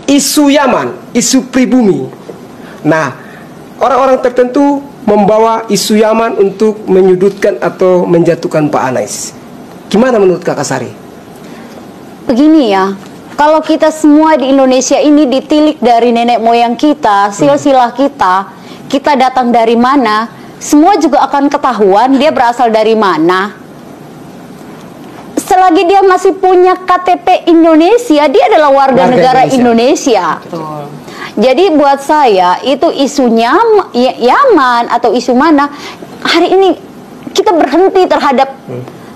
isu Yaman, isu pribumi. Nah, orang-orang tertentu membawa isu Yaman untuk menyudutkan atau menjatuhkan Pak Anies. Gimana menurut Kakak Sari? Begini ya, kalau kita semua di Indonesia ini ditilik dari nenek moyang kita, silsilah kita, kita datang dari mana, semua juga akan ketahuan dia berasal dari mana. Selagi dia masih punya KTP Indonesia, dia adalah warga negara Indonesia. Betul. Jadi buat saya itu isunya Yaman atau isu mana, hari ini kita berhenti terhadap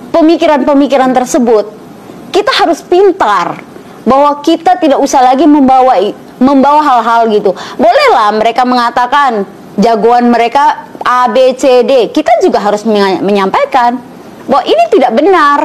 pemikiran-pemikiran tersebut. Kita harus pintar bahwa kita tidak usah lagi membawa hal-hal gitu. Bolehlah mereka mengatakan jagoan mereka A, B, C, D. Kita juga harus menyampaikan bahwa ini tidak benar.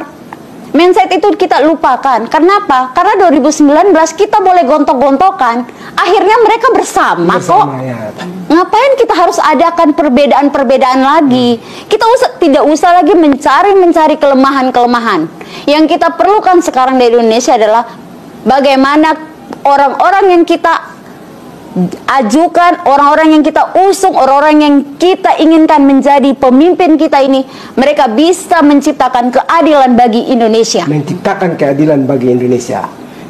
Mindset itu kita lupakan. Kenapa? Karena 2019 kita boleh gontok-gontokan. Akhirnya mereka bersama kok. Ya. Ngapain kita harus adakan perbedaan-perbedaan lagi? Kita tidak usah lagi mencari kelemahan-kelemahan. Yang kita perlukan sekarang di Indonesia adalah bagaimana orang-orang yang kita ajukan, orang-orang yang kita usung, orang-orang yang kita inginkan menjadi pemimpin kita ini, mereka bisa menciptakan keadilan bagi Indonesia. Menciptakan keadilan bagi Indonesia.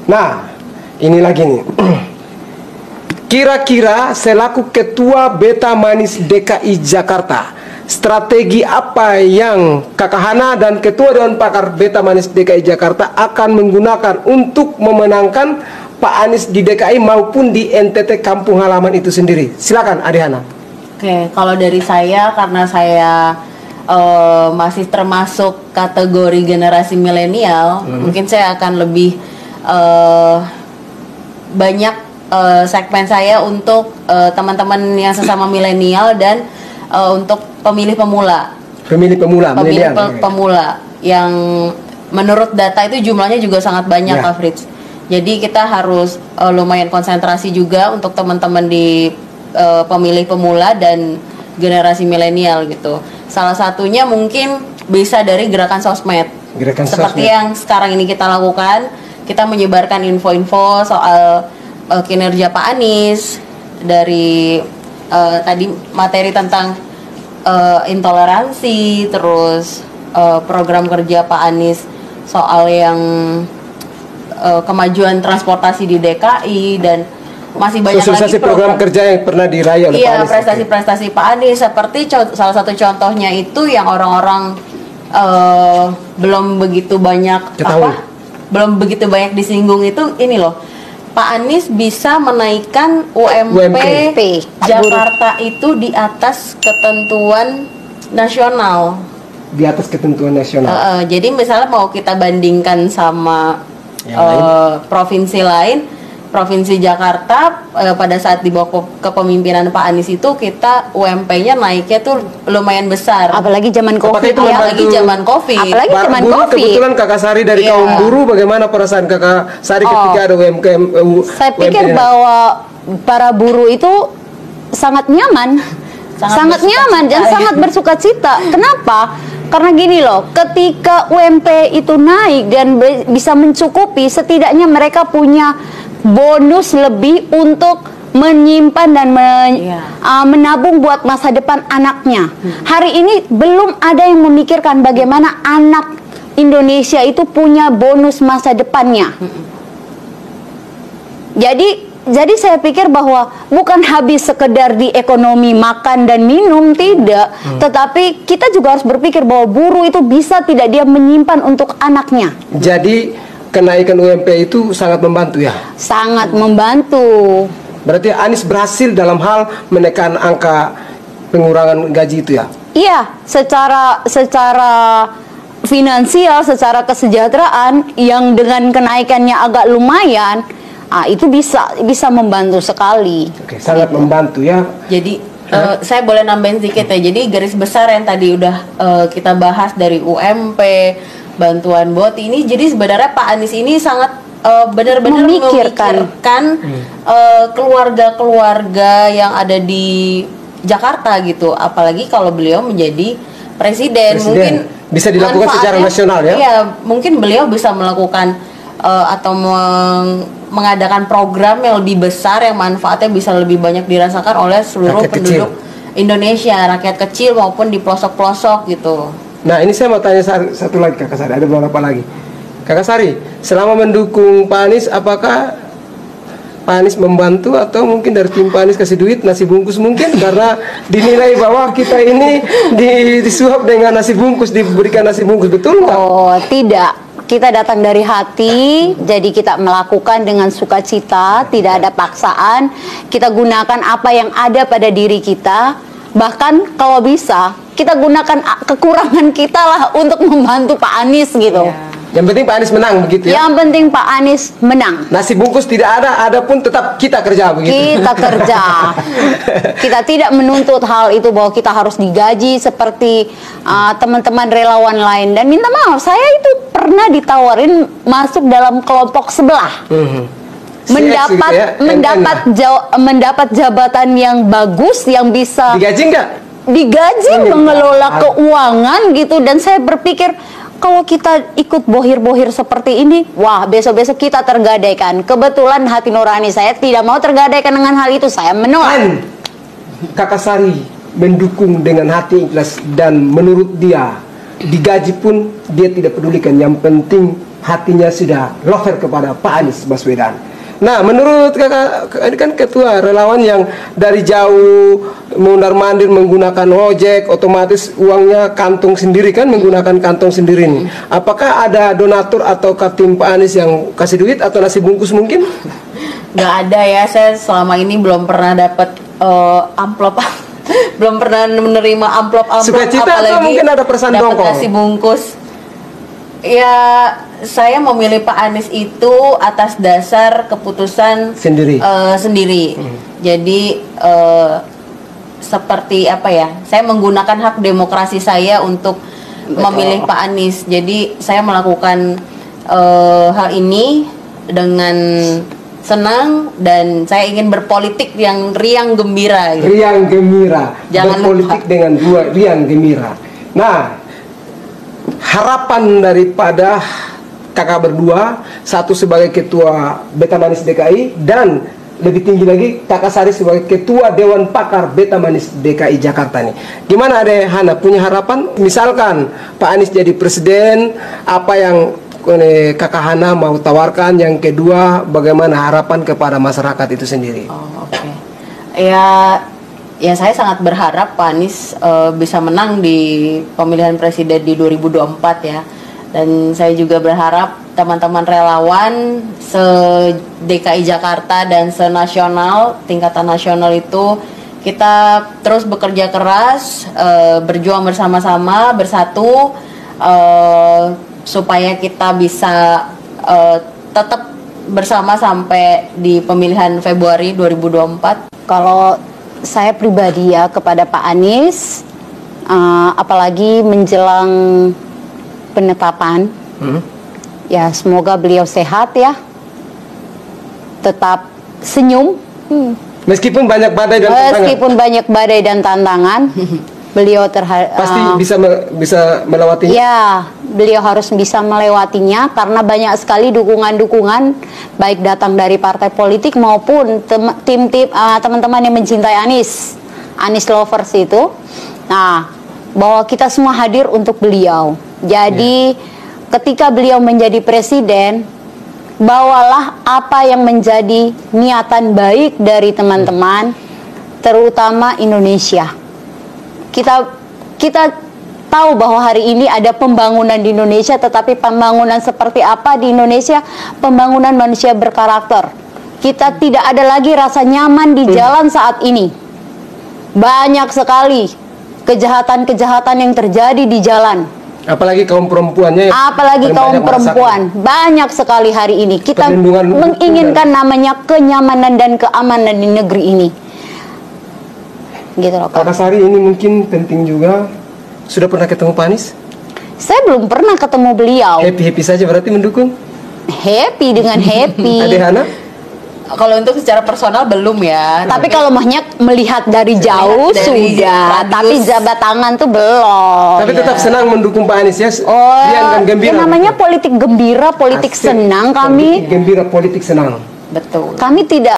Nah, ini lagi nih. Kira-kira selaku Ketua Beta Manis DKI Jakarta, strategi apa yang Kakak Hana dan Ketua Dewan Pakar Beta Manis DKI Jakarta akan menggunakan untuk memenangkan Pak Anies di DKI maupun di NTT kampung halaman itu sendiri? Silakan Ade Hana. Oke, kalau dari saya, karena saya masih termasuk kategori generasi milenial, mungkin saya akan lebih banyak segmen saya untuk teman-teman yang sesama milenial dan untuk pemilih pemula. Pemilih pemula yang menurut data itu jumlahnya juga sangat banyak, Pak Fritz. Jadi kita harus lumayan konsentrasi juga untuk teman-teman di pemilih pemula dan generasi milenial gitu. Salah satunya mungkin bisa dari gerakan sosmed. Seperti yang sekarang ini kita lakukan, kita menyebarkan info-info soal kinerja Pak Anies, dari tadi materi tentang intoleransi, terus program kerja Pak Anies soal yang kemajuan transportasi di DKI, dan masih banyak lagi program kerja yang pernah diraih oleh Pak Anies. Prestasi-prestasi Pak Anies, seperti salah satu contohnya itu yang orang-orang belum begitu banyak belum begitu banyak disinggung itu ini loh. Pak Anies bisa menaikkan UMP Jakarta itu di atas ketentuan nasional. Di atas ketentuan nasional. Jadi misalnya mau kita bandingkan sama provinsi lain, provinsi Jakarta pada saat di bawah kepemimpinan Pak Anies itu kita UMP-nya naiknya tuh lumayan besar. Apalagi zaman Covid. Kebetulan Kakak Sari dari kaum buruh, bagaimana perasaan Kakak Sari ketika ada UMP? Saya pikir bahwa para buruh itu sangat nyaman. Sangat nyaman dan sangat bersukacita. Kenapa? Karena gini loh, ketika UMP itu naik dan bisa mencukupi, setidaknya mereka punya bonus lebih untuk menyimpan dan menabung buat masa depan anaknya. Hari ini belum ada yang memikirkan bagaimana anak Indonesia itu punya bonus masa depannya. Jadi saya pikir bahwa bukan habis sekedar di ekonomi makan dan minum, tidak. Tetapi kita juga harus berpikir bahwa buruh itu bisa tidak dia menyimpan untuk anaknya. Jadi kenaikan UMP itu sangat membantu ya? Sangat membantu. Berarti Anies berhasil dalam hal menekan angka pengurangan gaji itu ya? Iya, secara finansial, secara kesejahteraan yang dengan kenaikannya agak lumayan, itu bisa membantu sekali. Oke, sangat membantu ya. Jadi saya boleh nambahin sedikit ya. Jadi garis besar yang tadi udah kita bahas dari UMP, bantuan BOT ini, jadi sebenarnya Pak Anies ini sangat benar-benar memikirkan keluarga-keluarga yang ada di Jakarta gitu. Apalagi kalau beliau menjadi presiden. Mungkin bisa dilakukan secara nasional ya. Iya, mungkin beliau bisa melakukan atau mengadakan program yang lebih besar yang manfaatnya bisa lebih banyak dirasakan oleh seluruh rakyat penduduk kecil. Indonesia, rakyat kecil maupun di pelosok-pelosok gitu. Nah, ini saya mau tanya satu lagi Kakak Sari, ada beberapa lagi. Kakak Sari, selama mendukung Pak Anies, apakah Pak Anies membantu atau mungkin dari tim Pak Anies kasih duit nasi bungkus mungkin karena dinilai bahwa kita ini disuap dengan nasi bungkus, diberikan nasi bungkus, betul nggak? Oh, tidak. Kita datang dari hati, jadi kita melakukan dengan sukacita, tidak ada paksaan. Kita gunakan apa yang ada pada diri kita. Bahkan kalau bisa, kita gunakan kekurangan kita lah untuk membantu Pak Anies gitu. Ya. Yang penting Pak Anies menang begitu ya? Yang penting Pak Anies menang. Nasi bungkus tidak ada pun tetap kita kerja begitu. Kita kerja. Kita tidak menuntut hal itu bahwa kita harus digaji seperti teman-teman relawan lain. Dan minta maaf, saya itu pernah ditawarin masuk dalam kelompok sebelah. Mendapat jabatan yang bagus, yang bisa digaji nggak? Digaji mengelola keuangan gitu. Dan saya berpikir, kalau kita ikut bohir-bohir seperti ini, wah, besok-besok kita tergadaikan. Kebetulan hati nurani saya tidak mau tergadaikan dengan hal itu. Saya menolak. Kakak Sari mendukung dengan hati ikhlas, dan menurut dia digaji pun dia tidak pedulikan. Yang penting hatinya sudah lover kepada Pak Anies Baswedan. Nah, menurut kakak, ini kan ketua relawan yang dari jauh mundar-mandir menggunakan ojek, otomatis uangnya kantong sendiri kan, menggunakan kantong sendiri nih. Apakah ada donatur atau tim Pak Anies yang kasih duit atau nasi bungkus mungkin? Nggak ada ya, saya selama ini belum pernah dapat amplop, belum pernah menerima amplop Sukacita atau mungkin ada persan dongkol? Nasi bungkus. Ya, saya memilih Pak Anies itu atas dasar keputusan sendiri. Jadi seperti apa ya? Saya menggunakan hak demokrasi saya untuk memilih Pak Anies. Jadi saya melakukan hal ini dengan senang dan saya ingin berpolitik yang riang gembira. Gitu. Riang gembira. Jangan berpolitik lupa dengan riang gembira. Nah, harapan daripada kakak berdua, satu sebagai ketua Beta Manis DKI dan lebih tinggi lagi kakak Sari sebagai ketua Dewan Pakar Beta Manis DKI Jakarta nih. Gimana Ade Hana, punya harapan? Misalkan Pak Anies jadi presiden, apa yang kakak Hana mau tawarkan? Yang kedua, bagaimana harapan kepada masyarakat itu sendiri? Oh, oke. Ya saya sangat berharap Pak Anies bisa menang di pemilihan presiden di 2024 ya. Dan saya juga berharap teman-teman relawan se-DKI Jakarta dan se-nasional, tingkatan nasional itu kita terus bekerja keras, berjuang bersama-sama, bersatu, supaya kita bisa tetap bersama sampai di pemilihan Februari 2024. Kalau saya pribadi ya kepada Pak Anies, apalagi menjelang penetapan, ya semoga beliau sehat ya, tetap senyum. Meskipun banyak badai dan tantangan. Meskipun banyak badai dan tantangan, beliau pasti bisa melewatinya. Ya, beliau harus bisa melewatinya karena banyak sekali dukungan-dukungan baik datang dari partai politik maupun teman-teman yang mencintai Anies lovers itu. Nah, bahwa kita semua hadir untuk beliau. Jadi ketika beliau menjadi presiden, bawalah apa yang menjadi niatan baik dari teman-teman, terutama Indonesia. Kita tahu bahwa hari ini ada pembangunan di Indonesia, tetapi pembangunan seperti apa di Indonesia? Pembangunan manusia berkarakter. Kita tidak ada lagi rasa nyaman di jalan saat ini. Banyak sekali kejahatan-kejahatan yang terjadi di jalan. Apalagi kaum perempuannya. Apalagi kaum perempuan. Banyak sekali hari ini. Kita menginginkan namanya kenyamanan dan keamanan di negeri ini. Gitu loh, Kakak Sari ini mungkin penting juga. Sudah pernah ketemu Pak Anies? Saya belum pernah ketemu beliau. Happy saja berarti mendukung? Happy dengan happy. Ade Hana? kalau untuk secara personal belum ya. Tapi kalau mahnya melihat dari jauh dari sudah, radius. tapi jabat tangan tuh belum. Tapi tetap senang mendukung Pak Anies ya. Oh, Riang dan gembira. yang namanya politik gembira, politik Asik. senang kami. Politik gembira, politik senang. Betul. Kami tidak